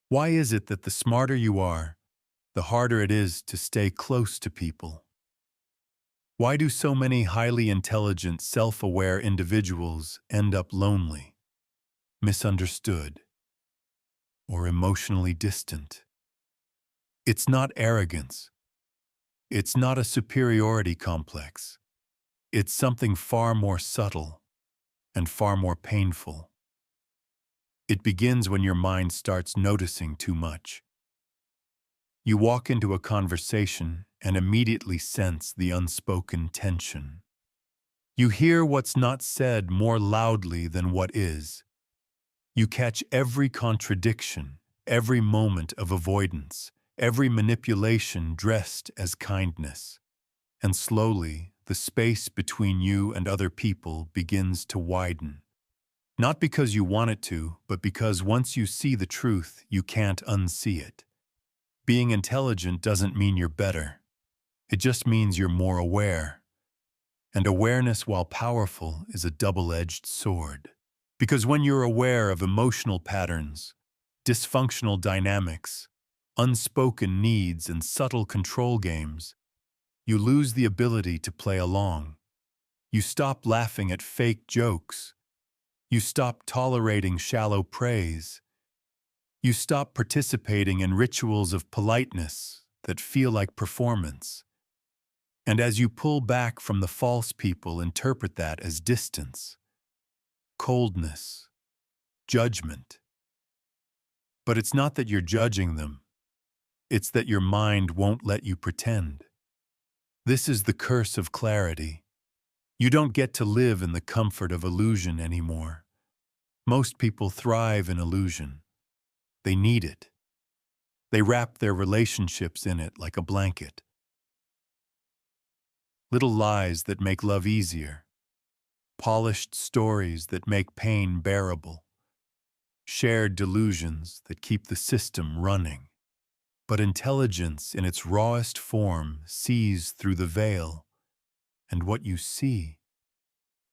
Why is it that the smarter you are, the harder it is to stay close to people? Why do so many highly intelligent, self-aware individuals end up lonely, misunderstood, or emotionally distant? It's not arrogance. It's not a superiority complex. It's something far more subtle and far more painful. It begins when your mind starts noticing too much. You walk into a conversation and immediately sense the unspoken tension. You hear what's not said more loudly than what is. You catch every contradiction, every moment of avoidance, every manipulation dressed as kindness. And slowly, the space between you and other people begins to widen. Not because you want it to, but because once you see the truth, you can't unsee it. Being intelligent doesn't mean you're better. It just means you're more aware. And awareness, while powerful, is a double-edged sword. Because when you're aware of emotional patterns, dysfunctional dynamics, unspoken needs, and subtle control games, you lose the ability to play along. You stop laughing at fake jokes. You stop tolerating shallow praise. You stop participating in rituals of politeness that feel like performance. And as you pull back from the false people, interpret that as distance, coldness, judgment. But it's not that you're judging them. It's that your mind won't let you pretend. This is the curse of clarity. You don't get to live in the comfort of illusion anymore. Most people thrive in illusion. They need it. They wrap their relationships in it like a blanket. Little lies that make love easier. Polished stories that make pain bearable. Shared delusions that keep the system running. But intelligence in its rawest form sees through the veil, and what you see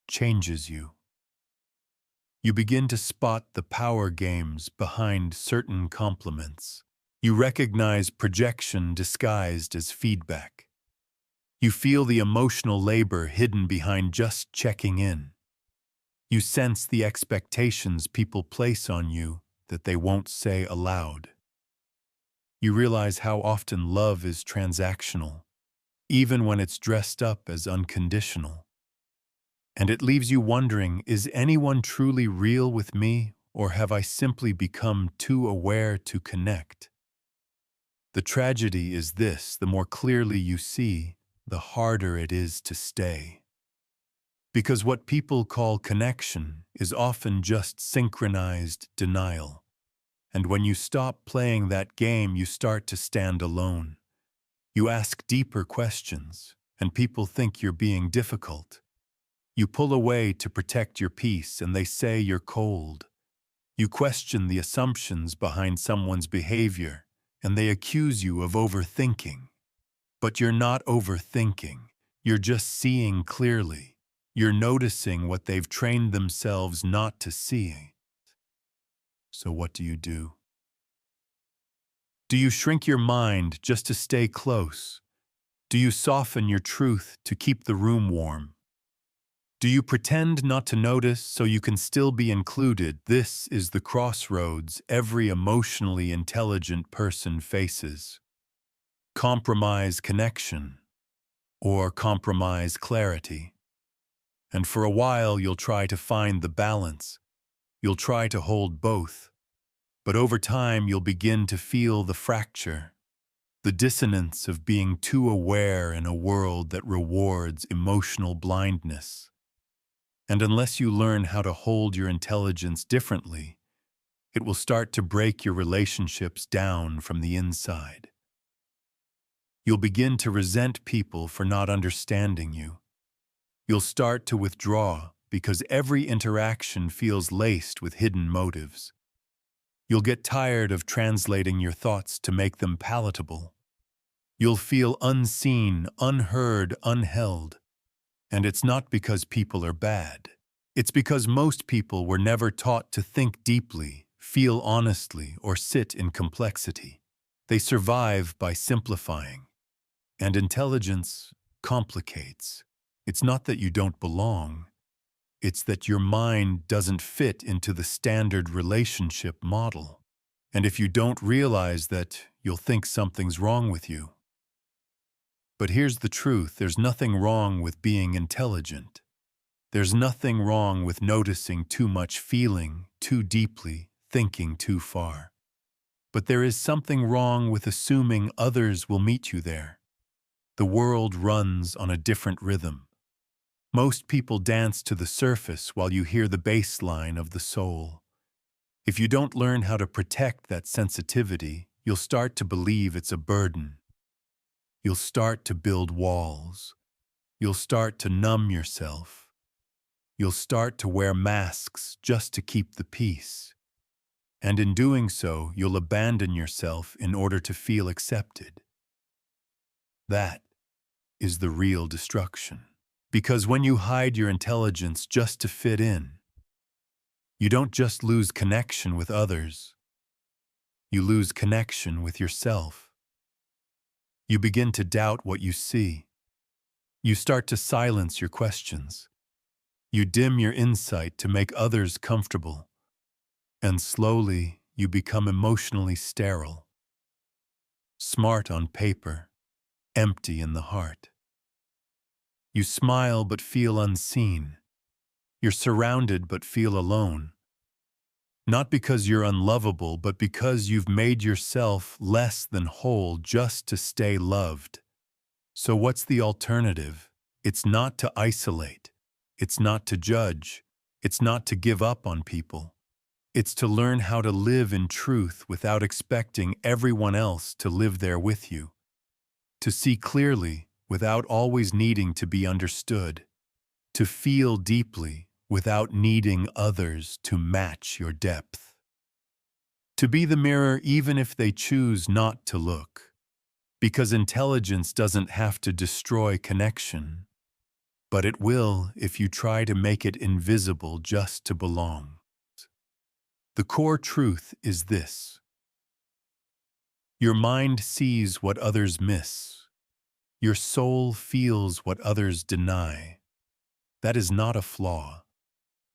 changes you. You begin to spot the power games behind certain compliments. You recognize projection disguised as feedback. You feel the emotional labor hidden behind just checking in. You sense the expectations people place on you that they won't say aloud. You realize how often love is transactional, even when it's dressed up as unconditional. And it leaves you wondering, is anyone truly real with me, or have I simply become too aware to connect? The tragedy is this: the more clearly you see, the harder it is to stay. Because what people call connection is often just synchronized denial. And when you stop playing that game, you start to stand alone. You ask deeper questions, and people think you're being difficult. You pull away to protect your peace, and they say you're cold. You question the assumptions behind someone's behavior, and they accuse you of overthinking. But you're not overthinking. You're just seeing clearly. You're noticing what they've trained themselves not to see. So what do? Do you shrink your mind just to stay close? Do you soften your truth to keep the room warm? Do you pretend not to notice so you can still be included? This is the crossroads every emotionally intelligent person faces. Compromise connection, or compromise clarity. And for a while you'll try to find the balance. You'll try to hold both. But over time you'll begin to feel the fracture, the dissonance of being too aware in a world that rewards emotional blindness. And unless you learn how to hold your intelligence differently, it will start to break your relationships down from the inside. You'll begin to resent people for not understanding you. You'll start to withdraw because every interaction feels laced with hidden motives. You'll get tired of translating your thoughts to make them palatable. You'll feel unseen, unheard, unheld. And it's not because people are bad. It's because most people were never taught to think deeply, feel honestly, or sit in complexity. They survive by simplifying. And intelligence complicates. It's not that you don't belong. It's that your mind doesn't fit into the standard relationship model. And if you don't realize that, you'll think something's wrong with you. But here's the truth: there's nothing wrong with being intelligent. There's nothing wrong with noticing too much, feeling too deeply, thinking too far. But there is something wrong with assuming others will meet you there. The world runs on a different rhythm. Most people dance to the surface while you hear the bass line of the soul. If you don't learn how to protect that sensitivity, you'll start to believe it's a burden. You'll start to build walls. You'll start to numb yourself. You'll start to wear masks just to keep the peace. And in doing so, you'll abandon yourself in order to feel accepted. That is the real destruction. Because when you hide your intelligence just to fit in, you don't just lose connection with others. You lose connection with yourself. You begin to doubt what you see. You start to silence your questions. You dim your insight to make others comfortable. And slowly, you become emotionally sterile. Smart on paper, empty in the heart. You smile but feel unseen. You're surrounded but feel alone. Not because you're unlovable, but because you've made yourself less than whole just to stay loved. So what's the alternative? It's not to isolate. It's not to judge. It's not to give up on people. It's to learn how to live in truth without expecting everyone else to live there with you. To see clearly without always needing to be understood. To feel deeply without needing others to match your depth. To be the mirror even if they choose not to look. Because intelligence doesn't have to destroy connection, but it will if you try to make it invisible just to belong. The core truth is this: your mind sees what others miss. Your soul feels what others deny. That is not a flaw.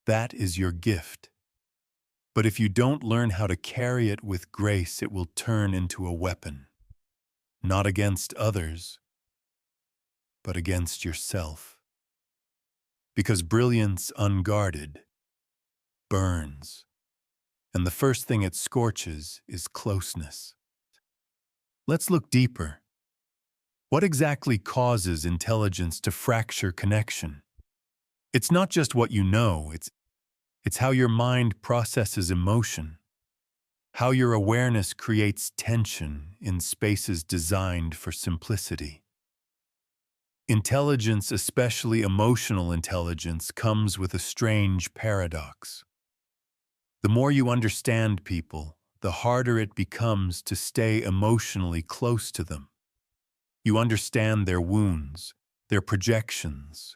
That is your gift. But if you don't learn how to carry it with grace, it will turn into a weapon. Not against others, but against yourself. Because brilliance unguarded burns. And the first thing it scorches is closeness. Let's look deeper. What exactly causes intelligence to fracture connection? It's not just what you know, it's how your mind processes emotion, how your awareness creates tension in spaces designed for simplicity. Intelligence, especially emotional intelligence, comes with a strange paradox. The more you understand people, the harder it becomes to stay emotionally close to them. You understand their wounds, their projections,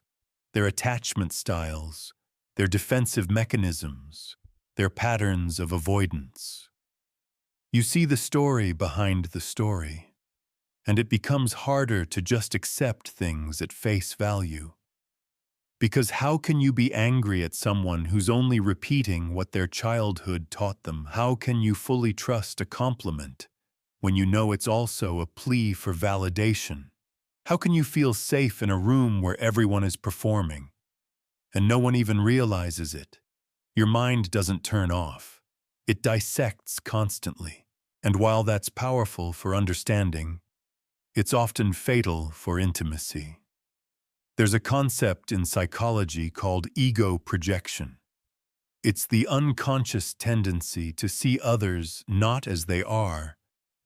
their attachment styles, their defensive mechanisms, their patterns of avoidance. You see the story behind the story, and it becomes harder to just accept things at face value. Because how can you be angry at someone who's only repeating what their childhood taught them? How can you fully trust a compliment when you know it's also a plea for validation? How can you feel safe in a room where everyone is performing and no one even realizes it? Your mind doesn't turn off. It dissects constantly. And while that's powerful for understanding, it's often fatal for intimacy. There's a concept in psychology called ego projection. It's the unconscious tendency to see others not as they are,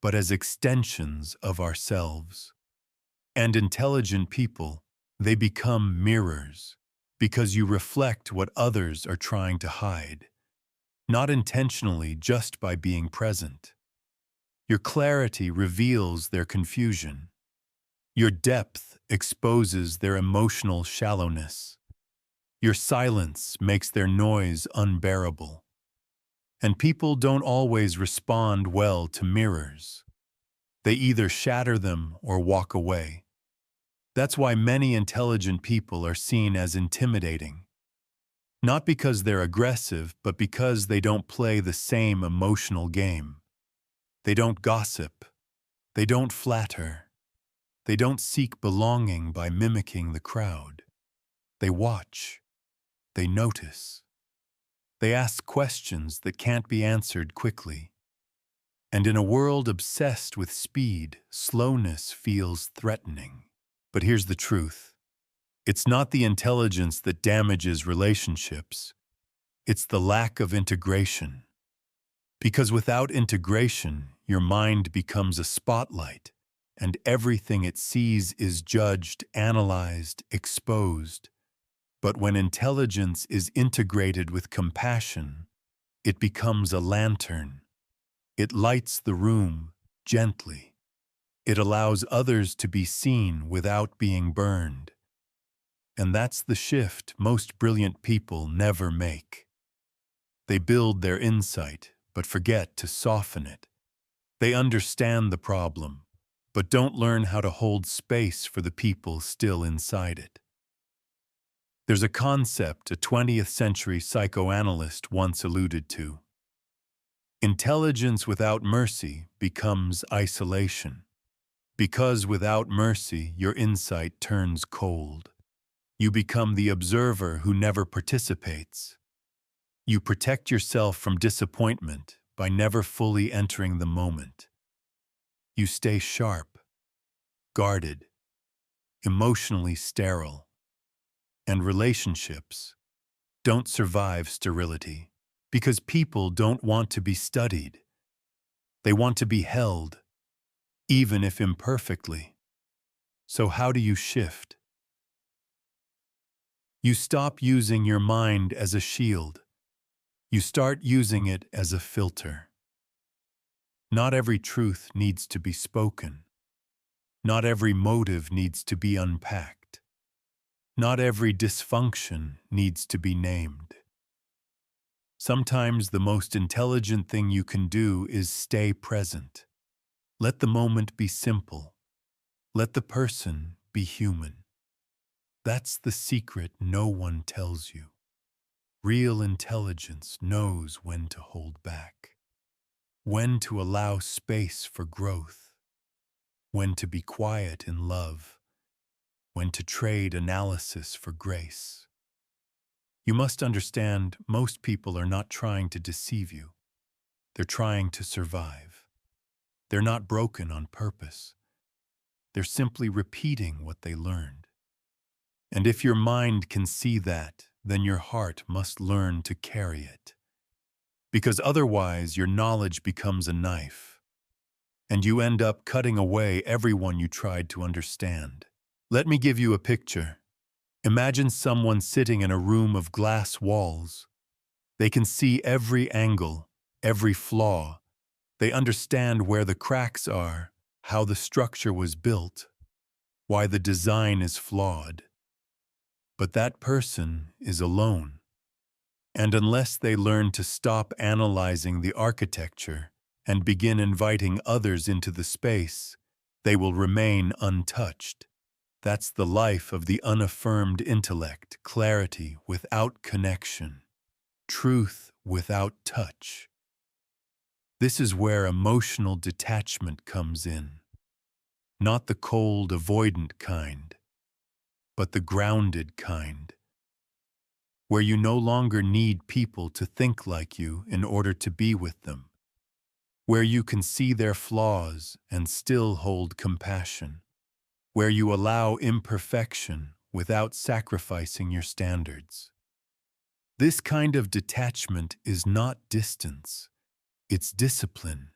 but as extensions of ourselves. And intelligent people, they become mirrors, because you reflect what others are trying to hide, not intentionally, just by being present. Your clarity reveals their confusion. Your depth exposes their emotional shallowness. Your silence makes their noise unbearable. And people don't always respond well to mirrors. They either shatter them or walk away. That's why many intelligent people are seen as intimidating. Not because they're aggressive, but because they don't play the same emotional game. They don't gossip. They don't flatter. They don't seek belonging by mimicking the crowd. They watch. They notice. They ask questions that can't be answered quickly. And in a world obsessed with speed, slowness feels threatening. But here's the truth. It's not the intelligence that damages relationships. It's the lack of integration. Because without integration, your mind becomes a spotlight, and everything it sees is judged, analyzed, exposed. But when intelligence is integrated with compassion, it becomes a lantern. It lights the room gently. It allows others to be seen without being burned. And that's the shift most brilliant people never make. They build their insight, but forget to soften it. They understand the problem, but don't learn how to hold space for the people still inside it. There's a concept a 20th century psychoanalyst once alluded to. Intelligence without mercy becomes isolation. Because without mercy, your insight turns cold. You become the observer who never participates. You protect yourself from disappointment by never fully entering the moment. You stay sharp, guarded, emotionally sterile. And relationships don't survive sterility because people don't want to be studied. They want to be held, even if imperfectly. So how do you shift? You stop using your mind as a shield. You start using it as a filter. Not every truth needs to be spoken. Not every motive needs to be unpacked. Not every dysfunction needs to be named. Sometimes the most intelligent thing you can do is stay present. Let the moment be simple. Let the person be human. That's the secret no one tells you. Real intelligence knows when to hold back, when to allow space for growth, when to be quiet in love, when to trade analysis for grace. You must understand most people are not trying to deceive you. They're trying to survive. They're not broken on purpose. They're simply repeating what they learned. And if your mind can see that, then your heart must learn to carry it. Because otherwise your knowledge becomes a knife, and you end up cutting away everyone you tried to understand. Let me give you a picture. Imagine someone sitting in a room of glass walls. They can see every angle, every flaw. They understand where the cracks are, how the structure was built, why the design is flawed. But that person is alone. And unless they learn to stop analyzing the architecture and begin inviting others into the space, they will remain untouched. That's the life of the unaffirmed intellect, clarity without connection, truth without touch. This is where emotional detachment comes in. Not the cold, avoidant kind, but the grounded kind, where you no longer need people to think like you in order to be with them, where you can see their flaws and still hold compassion, where you allow imperfection without sacrificing your standards. This kind of detachment is not distance, it's discipline.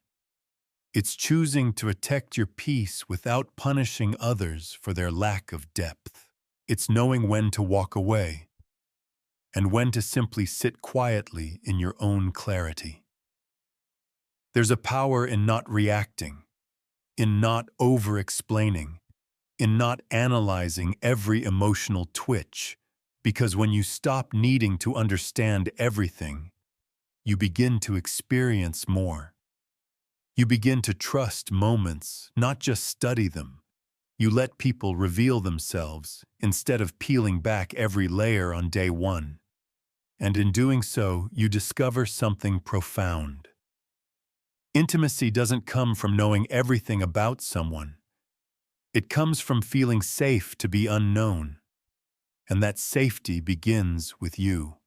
It's choosing to protect your peace without punishing others for their lack of depth. It's knowing when to walk away and when to simply sit quietly in your own clarity. There's a power in not reacting, in not over-explaining, in not analyzing every emotional twitch, because when you stop needing to understand everything, you begin to experience more. You begin to trust moments, not just study them. You let people reveal themselves instead of peeling back every layer on day one. And in doing so, you discover something profound. Intimacy doesn't come from knowing everything about someone. It comes from feeling safe to be unknown. And that safety begins with you.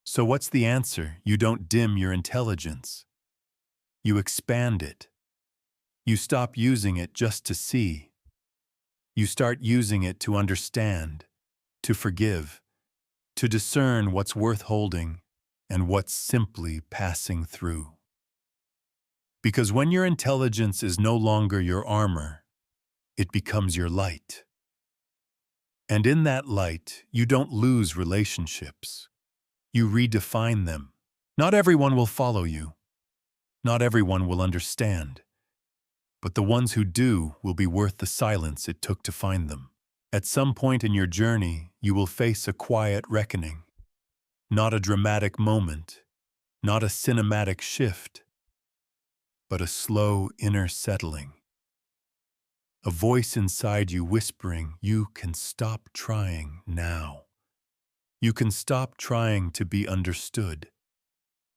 So what's the answer? You don't dim your intelligence. You expand it. You stop using it just to see. You start using it to understand, to forgive, to discern what's worth holding and what's simply passing through. Because when your intelligence is no longer your armor, it becomes your light. And in that light, you don't lose relationships. You redefine them. Not everyone will follow you. Not everyone will understand. But the ones who do will be worth the silence it took to find them. At some point in your journey, you will face a quiet reckoning. Not a dramatic moment, not a cinematic shift, but a slow inner settling. A voice inside you whispering, you can stop trying now. You can stop trying to be understood.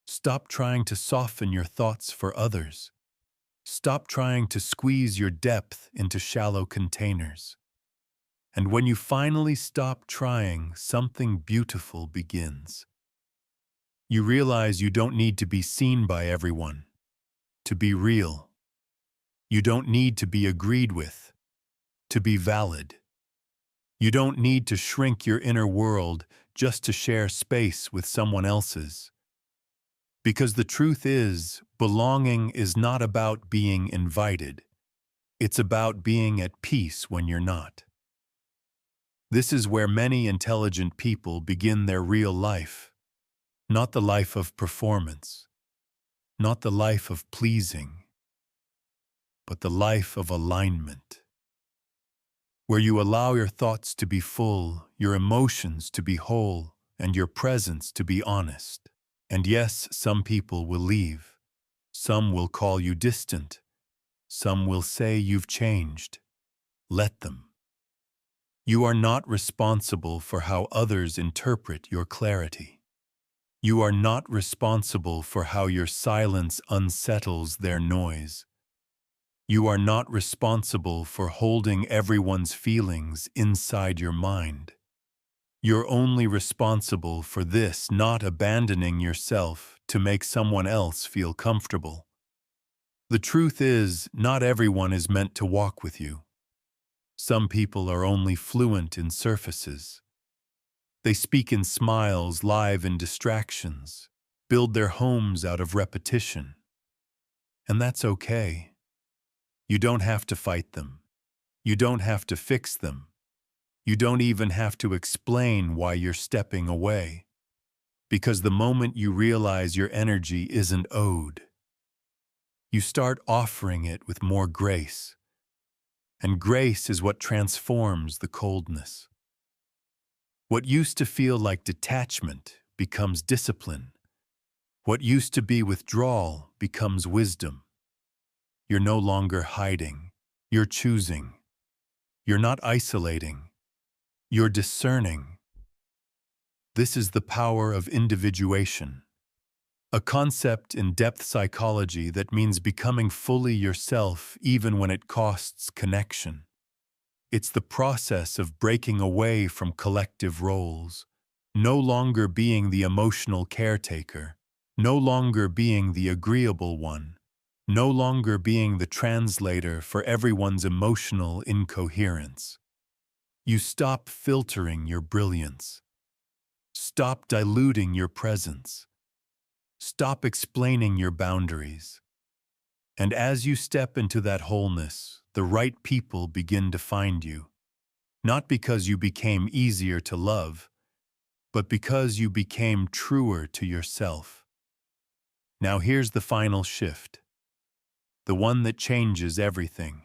Stop trying to soften your thoughts for others. Stop trying to squeeze your depth into shallow containers. And when you finally stop trying, something beautiful begins. You realize you don't need to be seen by everyone to be real. You don't need to be agreed with to be valid. You don't need to shrink your inner world just to share space with someone else's. Because the truth is, belonging is not about being invited. It's about being at peace when you're not. This is where many intelligent people begin their real life. Not the life of performance, not the life of pleasing, but the life of alignment. Where you allow your thoughts to be full, your emotions to be whole, and your presence to be honest. And yes, some people will leave. Some will call you distant. Some will say you've changed. Let them. You are not responsible for how others interpret your clarity. You are not responsible for how your silence unsettles their noise. You are not responsible for holding everyone's feelings inside your mind. You're only responsible for this, not abandoning yourself to make someone else feel comfortable. The truth is, not everyone is meant to walk with you. Some people are only fluent in surfaces. They speak in smiles, live in distractions, build their homes out of repetition. And that's okay. You don't have to fight them. You don't have to fix them. You don't even have to explain why you're stepping away. Because the moment you realize your energy isn't owed, you start offering it with more grace. And grace is what transforms the coldness. What used to feel like detachment becomes discipline. What used to be withdrawal becomes wisdom. You're no longer hiding. You're choosing. You're not isolating. You're discerning. This is the power of individuation, a concept in depth psychology that means becoming fully yourself even when it costs connection. It's the process of breaking away from collective roles, no longer being the emotional caretaker, no longer being the agreeable one, no longer being the translator for everyone's emotional incoherence. You stop filtering your brilliance. Stop diluting your presence. Stop explaining your boundaries. And as you step into that wholeness, the right people begin to find you. Not because you became easier to love, but because you became truer to yourself. Now here's the final shift, the one that changes everything.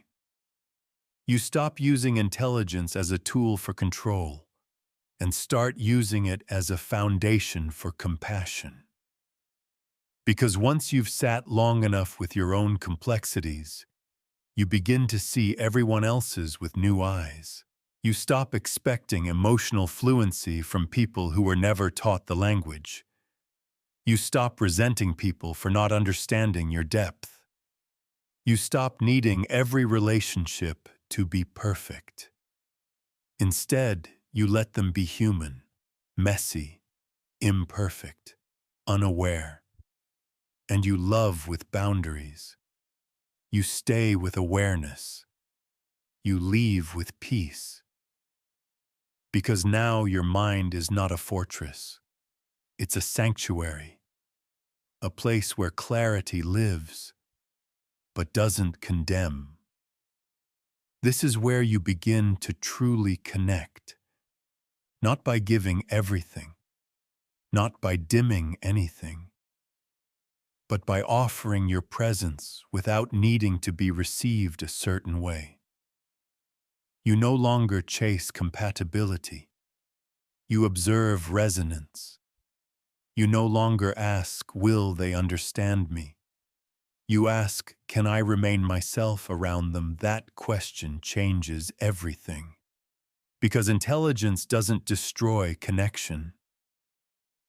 You stop using intelligence as a tool for control and start using it as a foundation for compassion. Because once you've sat long enough with your own complexities, you begin to see everyone else's with new eyes. You stop expecting emotional fluency from people who were never taught the language. You stop resenting people for not understanding your depth. You stop needing every relationship to be perfect. Instead, you let them be human, messy, imperfect, unaware. And you love with boundaries. You stay with awareness. You leave with peace. Because now your mind is not a fortress. It's a sanctuary, a place where clarity lives, but doesn't condemn. This is where you begin to truly connect, not by giving everything, not by dimming anything, but by offering your presence without needing to be received a certain way. You no longer chase compatibility. You observe resonance. You no longer ask, will they understand me? You ask, can I remain myself around them? That question changes everything. Because intelligence doesn't destroy connection.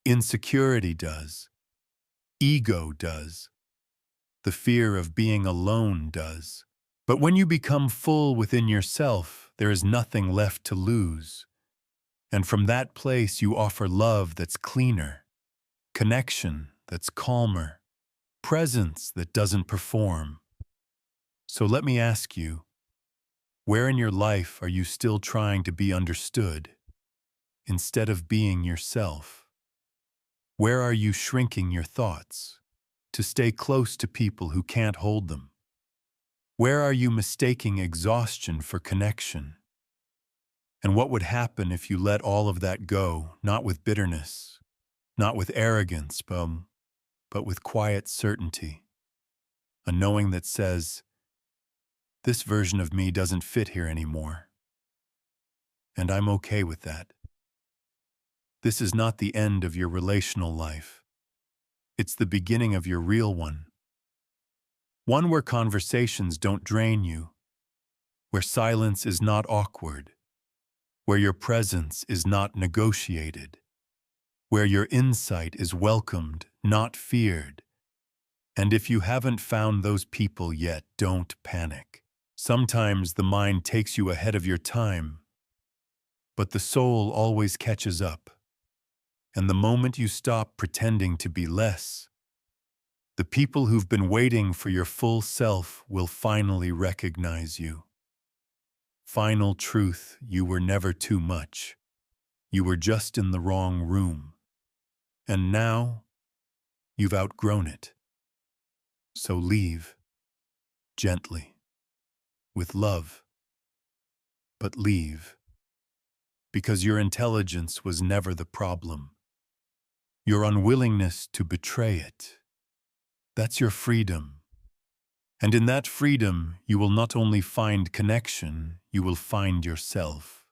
Insecurity does. Ego does. The fear of being alone does. But when you become full within yourself, there is nothing left to lose. And from that place you offer love that's cleaner, connection that's calmer, presence that doesn't perform. So let me ask you, where in your life are you still trying to be understood instead of being yourself? Where are you shrinking your thoughts to stay close to people who can't hold them? Where are you mistaking exhaustion for connection? And what would happen if you let all of that go, not with bitterness, not with arrogance, but with quiet certainty, a knowing that says, this version of me doesn't fit here anymore, and I'm okay with that. This is not the end of your relational life. It's the beginning of your real one. One where conversations don't drain you, where silence is not awkward, where your presence is not negotiated, where your insight is welcomed, not feared. And if you haven't found those people yet, don't panic. Sometimes the mind takes you ahead of your time, but the soul always catches up. And the moment you stop pretending to be less, the people who've been waiting for your full self will finally recognize you. Final truth, you were never too much. You were just in the wrong room. And now, you've outgrown it. So leave, gently, with love. But leave, because your intelligence was never the problem. Your unwillingness to betray it, that's your freedom. And in that freedom, you will not only find connection, you will find yourself.